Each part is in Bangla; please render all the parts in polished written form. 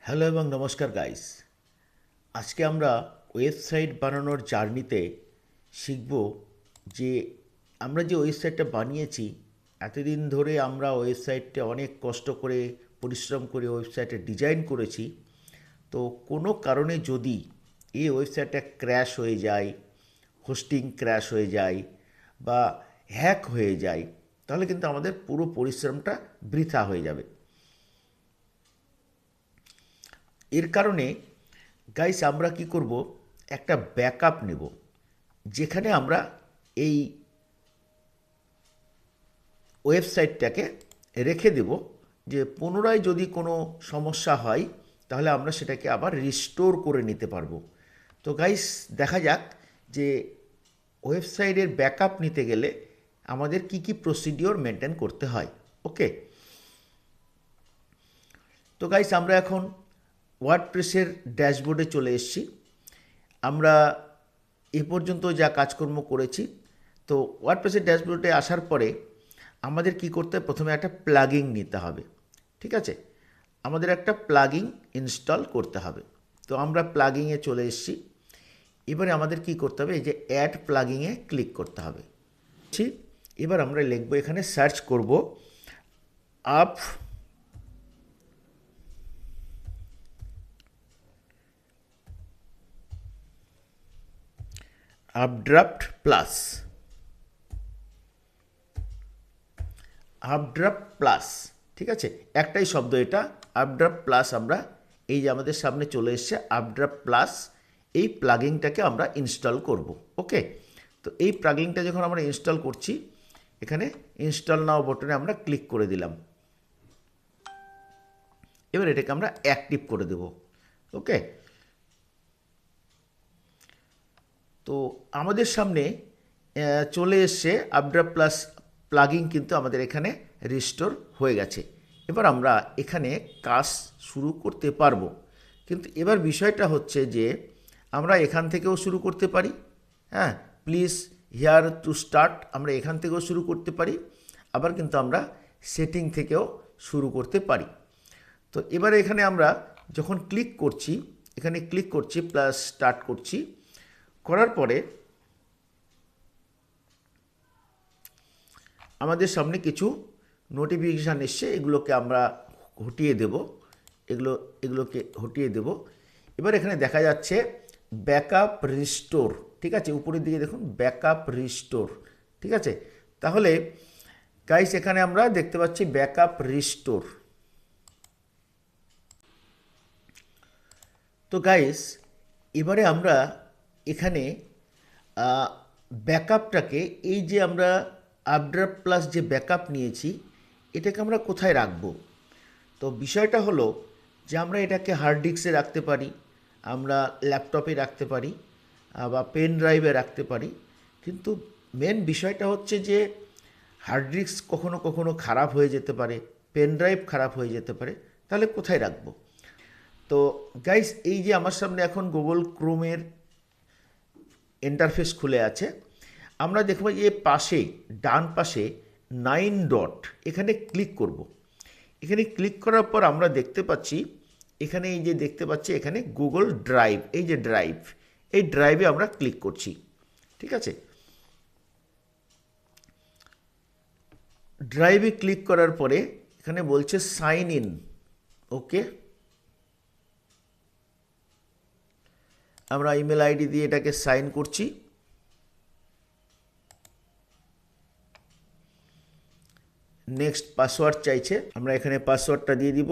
হ্যালো এবং নমস্কার গাইস। আজকে আমরা ওয়েবসাইট বানানোর জার্নিতে শিখব যে আমরা যে ওয়েবসাইটটা বানিয়েছি, এতদিন ধরে আমরা ওয়েবসাইটটা অনেক কষ্ট করে পরিশ্রম করে ওয়েবসাইটে ডিজাইন করেছি। তো কোনো কারণে যদি এই ওয়েবসাইটটা ক্র্যাশ হয়ে যায়, হোস্টিং ক্র্যাশ হয়ে যায় বা হ্যাক হয়ে যায়, তাহলে কিন্তু আমাদের পুরো পরিশ্রমটা বৃথা হয়ে যাবে। এর কারণে গাইস আমরা কি করব, একটা ব্যাকআপ নেব, যেখানে আমরা এই ওয়েবসাইটটাকে রেখে দেব, যে পুনরায় যদি কোনো সমস্যা হয় তাহলে আমরা সেটাকে আবার রিস্টোর করে নিতে পারবো। তো গাইস দেখা যাক যে ওয়েবসাইটের ব্যাকআপ নিতে গেলে আমাদের কি কি প্রসিডিওর মেনটেন করতে হয়। ওকে, তো গাইস আমরা এখন ওয়ার্ডপ্রেসের ড্যাশবোর্ডে চলে এসেছি। আমরা এ পর্যন্ত যা কাজকর্ম করেছি, তো ওয়ার্ডপ্রেসের ড্যাশবোর্ডে আসার পরে আমাদের কি করতে হবে, প্রথমে একটা প্লাগিং নিতে হবে। ঠিক আছে, আমাদের একটা প্লাগিং ইনস্টল করতে হবে। তো আমরা প্লাগিংয়ে চলে এসেছি। এবারে আমাদের কি করতে হবে, এই যে অ্যাড প্লাগিংয়ে ক্লিক করতে হবে। ঠিক, এবার আমরা লিখব, এখানে সার্চ করব up Updraft plus. Updraft plus, ঠিক আছে, একটাই শব্দ এটা, আপড্রাফট প্লাস। আমরা এই যে আমাদের সামনে চলে এসছে আপড্রাফট প্লাস, এই প্লাগিংটাকে আমরা ইনস্টল করব। ওকে, তো এই প্লাগিংটা যখন আমরা ইনস্টল করছি, এখানে ইনস্টল নাও বটনে আমরা ক্লিক করে দিলাম। এবার এটাকে আমরা অ্যাক্টিভ করে দেব। ওকে, তো আমাদের সামনে চলে এসছে আপড্রাফট প্লাস প্লাগিং, কিন্তু আমাদের এখানে রিস্টোর হয়ে গেছে। এবার আমরা এখানে কাজ শুরু করতে পারবো। কিন্তু এবার বিষয়টা হচ্ছে যে আমরা এখান থেকেও শুরু করতে পারি। হ্যাঁ, প্লিজ হিয়ার টু স্টার্ট, আমরা এখান থেকেও শুরু করতে পারি। আবার কিন্তু আমরা সেটিং থেকেও শুরু করতে পারি। তো এবারে এখানে আমরা যখন ক্লিক করছি, এখানে ক্লিক করছি, প্লাস স্টার্ট করছি, করার পরে আমাদের সামনে কিছু নোটিফিকেশান এসছে, এগুলোকে আমরা হটিয়ে দেব। এগুলোকে হটিয়ে দেব। এবার এখানে দেখা যাচ্ছে ব্যাকআপ রিস্টোর। ঠিক আছে, উপরের দিকে দেখুন ব্যাকআপ রিস্টোর। ঠিক আছে, তাহলে গাইস এখানে আমরা দেখতে পাচ্ছি ব্যাকআপ রিস্টোর। তো গাইস এবারে আমরা এখানে ব্যাকআপটাকে, এই যে আমরা আপড্রাফট প্লাস যে ব্যাকআপ নিয়েছি, এটাকে আমরা কোথায় রাখবো? তো বিষয়টা হলো যে আমরা এটাকে হার্ড ডিস্কে রাখতে পারি, আমরা ল্যাপটপে রাখতে পারি, বা পেন ড্রাইভে রাখতে পারি। কিন্তু মেন বিষয়টা হচ্ছে যে হার্ড ডিস্ক কখনো কখনো খারাপ হয়ে যেতে পারে, পেন ড্রাইভ খারাপ হয়ে যেতে পারে, তাহলে কোথায় রাখবো? তো গাইস এই যে আমার সামনে এখন গুগল ক্রোমের ইন্টারফেস খুলে আছে। আমরা দেখব যে পাশে, ডান পাশে 9 ডট, এখানে ক্লিক করব। এখানে ক্লিক করার পর আমরা দেখতে পাচ্ছি, এখানে এই যে দেখতে পাচ্ছি এখানে গুগল ড্রাইভ, এই যে ড্রাইভ, এই ড্রাইভে আমরা ক্লিক করছি। ঠিক আছে, ড্রাইভে ক্লিক করার পরে এখানে বলছে সাইন ইন। ওকে, আমরা ইমেল আইডি দিয়ে এটাকে সাইন করছি। নেক্সট পাসওয়ার্ড চাইছে, আমরা এখানে পাসওয়ার্ডটা দিয়ে দিব।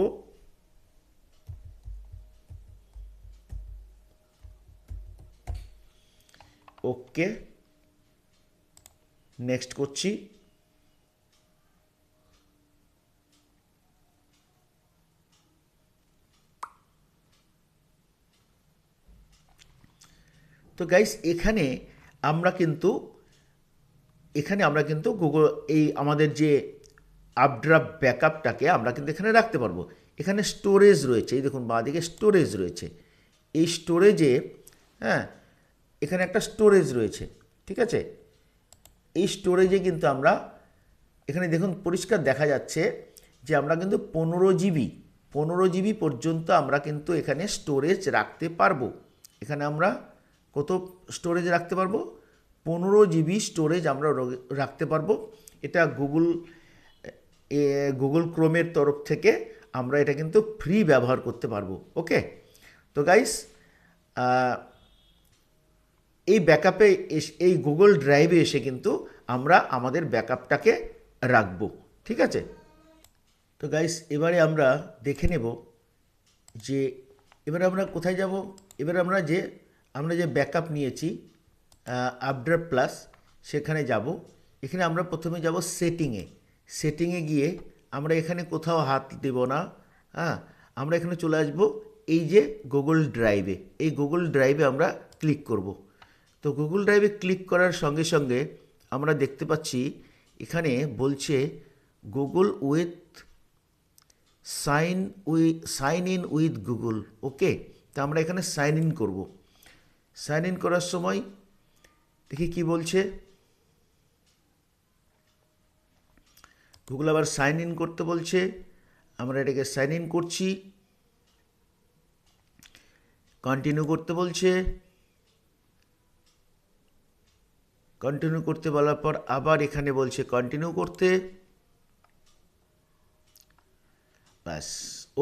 ওকে, নেক্সট করছি। তো গাইস এখানে আমরা কিন্তু গুগল, এই আমাদের যে আপড্রাফট ব্যাকআপটাকে আমরা কিন্তু এখানে রাখতে পারবো। এখানে স্টোরেজ রয়েছে, এই দেখুন বাঁদিকে স্টোরেজ রয়েছে। এই স্টোরেজে, হ্যাঁ, এখানে একটা স্টোরেজ রয়েছে। ঠিক আছে, এই স্টোরেজে কিন্তু আমরা, এখানে দেখুন পরিষ্কার দেখা যাচ্ছে যে আমরা কিন্তু 15 জিবি 15 জিবি পর্যন্ত আমরা কিন্তু এখানে স্টোরেজ রাখতে পারবো। এখানে আমরা কত স্টোরেজ রাখতে পারবো? 15 জিবি স্টোরেজ আমরা রাখতে পারবো। এটা গুগল ক্রোমের তরফ থেকে আমরা এটা কিন্তু ফ্রি ব্যবহার করতে পারবো। ওকে, তো গাইস এই ব্যাকআপে এই গুগল ড্রাইভে এসে কিন্তু আমরা আমাদের ব্যাকআপটাকে রাখবো। ঠিক আছে, তো গাইস এবারে আমরা দেখে নেব যে এবারে আমরা কোথায় যাব। এবারে আমরা যে ব্যাকআপ নিয়েছি আপড্রাফট প্লাস, সেখানে যাব। এখানে আমরা প্রথমে যাব সেটিংয়ে গিয়ে আমরা এখানে কোথাও হাত দেব না। হ্যাঁ, আমরা এখানে চলে আসব এই যে গুগল ড্রাইভে। এই গুগল ড্রাইভে আমরা ক্লিক করব। তো গুগল ড্রাইভে ক্লিক করার সঙ্গে সঙ্গে আমরা দেখতে পাচ্ছি এখানে বলছে Google with sign in with Google. Okay, তো আমরা এখানে সাইন ইন করব। সাইন ইন করার সময় দেখি কি বলছে। গুগল আবার সাইন ইন করতে বলছে, আমরা এটাকে সাইন ইন করছি। কন্টিনিউ করতে বলছে, কন্টিনিউ করতে বলার পর আবার এখানে বলছে কন্টিনিউ করতে। ব্যাস,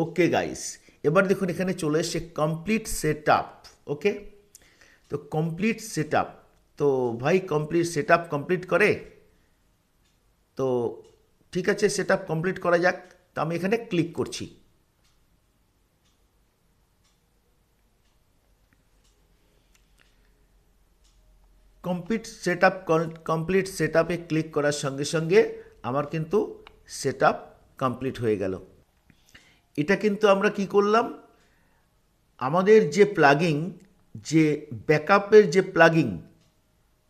ওকে গাইস, এবার দেখুন এখানে চলে এসছে কমপ্লিট সেট আপ। ওকে, তো কমপ্লিট সেট আপ, তো ভাই কমপ্লিট সেট আপ কমপ্লিট করে। তো ঠিক আছে, সেট আপ কমপ্লিট করা যাক। তো আমি এখানে ক্লিক করছি। কমপ্লিট সেট আপে ক্লিক করার সঙ্গে সঙ্গে আমার কিন্তু সেট আপ কমপ্লিট হয়ে গেল। এটা কিন্তু আমরা কি করলাম, আমাদের যে প্লাগিং, যে ব্যাকআপের যে প্লাগিং,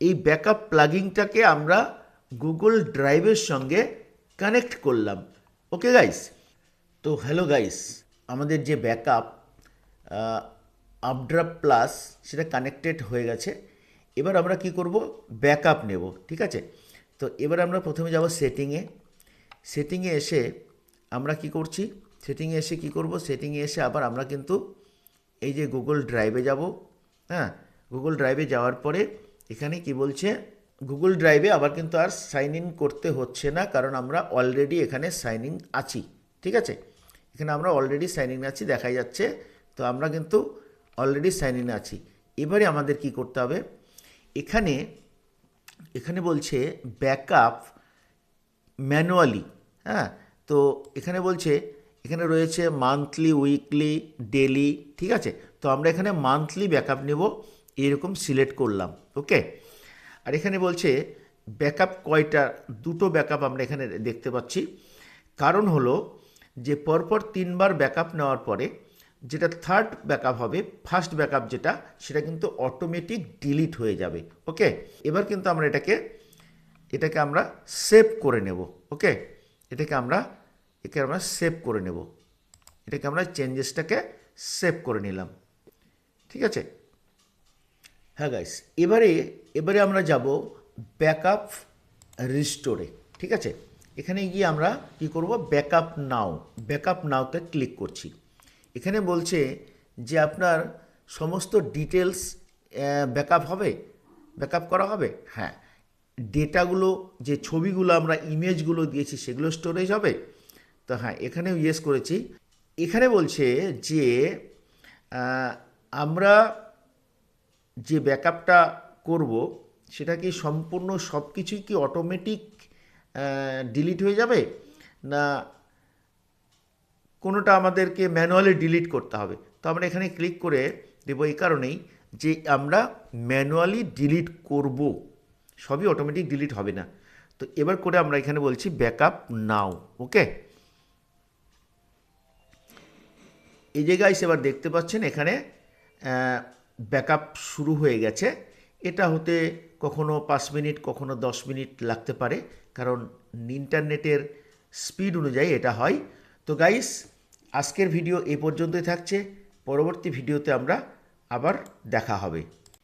এই ব্যাকআপ প্লাগিংটাকে আমরা গুগল ড্রাইভের সঙ্গে কানেক্ট করলাম। ওকে গাইস, তো হ্যালো গাইস, আমাদের যে ব্যাকআপ আপড্রাফট প্লাস সেটা কানেক্টেড হয়ে গেছে। এবার আমরা কি করব, ব্যাকআপ নেব। ঠিক আছে, তো এবার আমরা প্রথমে যাব সেটিংয়ে এসে আমরা কি করছি, সেটিংয়ে এসে আবার আমরা কিন্তু এই যে গুগল ড্রাইভে যাব। হ্যাঁ, গুগল ড্রাইভে যাওয়ার পরে এখানে কি বলছে, গুগল ড্রাইভে আবার কিন্তু আর সাইন ইন করতে হচ্ছে না, কারণ আমরা অলরেডি এখানে সাইন ইন আছি। ঠিক আছে, এখানে আমরা অলরেডি সাইন ইন আছি, দেখাই যাচ্ছে। তো আমরা কিন্তু অলরেডি সাইন ইন আছি। এবারে আমাদের কি করতে হবে, এখানে বলছে ব্যাকআপ ম্যানুয়ালি। হ্যাঁ, তো এখানে বলছে, এখানে রয়েছে মান্থলি, উইকলি, ডেলি। ঠিক আছে, তো আমরা এখানে মান্থলি ব্যাকআপ নেব, এরকম সিলেক্ট করলাম। ওকে, আর এখানে বলছে ব্যাকআপ কয়টা, 2টো ব্যাকআপ আমরা এখানে দেখতে পাচ্ছি। কারণ হলো যে পরপর 3বার ব্যাকআপ নেওয়ার পরে যেটা থার্ড ব্যাকআপ হবে, ফার্স্ট ব্যাকআপ যেটা, সেটা কিন্তু অটোমেটিক ডিলিট হয়ে যাবে। ওকে, এবার কিন্তু আমরা এটাকে আমরা সেভ করে নেব। ওকে, একে আমরা সেভ করে নেব। এটাকে আমরা চেঞ্জেসটাকে সেভ করে নিলাম। ঠিক আছে, হ্যাঁ গাইস, এবারে আমরা যাব ব্যাকআপ রিস্টোরে। ঠিক আছে, এখানে গিয়ে আমরা কি করব, ব্যাকআপ নাওতে ক্লিক করছি। এখানে বলছে যে আপনার সমস্ত ডিটেলস ব্যাকআপ করা হবে। হ্যাঁ, ডেটাগুলো, যে ছবিগুলো আমরা ইমেজগুলো দিয়েছি সেগুলো স্টোরেজ হবে। তো হ্যাঁ, এখানেও ইয়েস করেছি। এখানে বলছে যে আমরা যে ব্যাকআপটা করব সেটা কি সম্পূর্ণ সব কিছুই কি অটোমেটিক ডিলিট হয়ে যাবে, না কোনোটা আমাদেরকে ম্যানুয়ালি ডিলিট করতে হবে। তো আমরা এখানে ক্লিক করে দেবো এই কারণেই যে আমরা ম্যানুয়ালি ডিলিট করব, সবই অটোমেটিক ডিলিট হবে না। তো এবার করে আমরা এখানে বলছি ব্যাকআপ নাও। ওকে, এই জায়গায় এবার দেখতে পাচ্ছেন এখানে ব্যাকআপ শুরু হয়ে গেছে। এটা হতে কখনো 5 মিনিট, কখনো 10 মিনিট লাগতে পারে, কারণ ইন্টারনেটের স্পিড অনুযায়ী এটা হয়। তো গাইস, আজকের ভিডিও এই পর্যন্তই থাকছে। পরবর্তী ভিডিওতে আমরা আবার দেখা হবে।